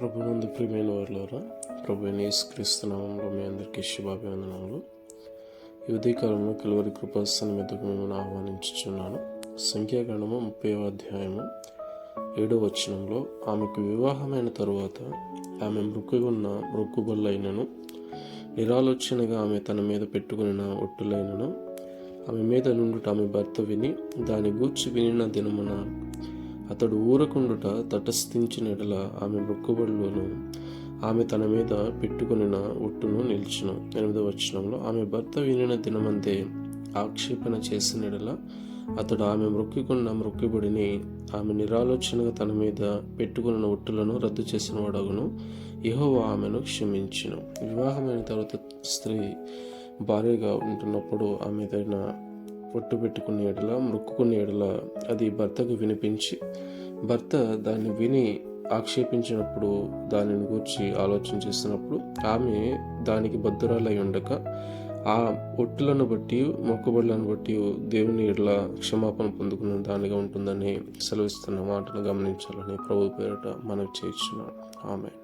ప్రభునందు ప్రియమైన వారులారా, ప్రభువైన యేసుక్రీస్తు నామములో మీ అందరికీ శుభాభివందనములు. ఈ ఉదయకాలంలో కలువరి కృపాసనం మీదకు మిమ్మల్ని ఆహ్వానించుచున్నాను. సంఖ్యాకాండము 30వ అధ్యాయము 7వ వచనంలో, ఆమెకు వివాహమైన తరువాత ఆమె మృక్కుబళ్ళైనను నిరాలోచనగా ఆమె తన మీద పెట్టుకుని ఒట్టులైనను ఆమె మీద నుండుట ఆమె భర్త విని దాని గూర్చి వినిన దినమున అతడు ఊరకుండుట తటస్థించిన ఎడల ఆమె మృక్కుబడులను ఆమె తన మీద పెట్టుకునిన ఒట్టును నిలిచును. 8వ వచనంలో, ఆమె భర్త వినిన దినమందే ఆక్షేపణ చేసిన ఎడల అతడు ఆమె మృక్కుబడిని ఆమె నిరాలోచనగా తన మీద పెట్టుకున్న ఒట్టులను రద్దు చేసిన వాడగును. యెహోవా ఆమెను క్షమించును. వివాహమైన తర్వాత స్త్రీ భార్యగా ఉంటున్నప్పుడు ఆమె ఏదైనా ఒట్టు పెట్టుకునే ఎడల మృక్కుకునే ఎడల అది భర్తకు వినిపించి భర్త దాన్ని విని ఆక్షేపించినప్పుడు, దానిని గూర్చి ఆలోచన చేసినప్పుడు ఆమె దానికి బద్ధురాలై ఉండక ఆ ఒట్టులను బట్టి మొక్కుబడులను బట్టి దేవుని ఎడల క్షమాపణ పొందుకున్న దానిగా ఉంటుందని సెలవిస్తున్న మాటను గమనించాలని ప్రభు పేరట మనవి చేయుచున్నాను. ఆమేన్.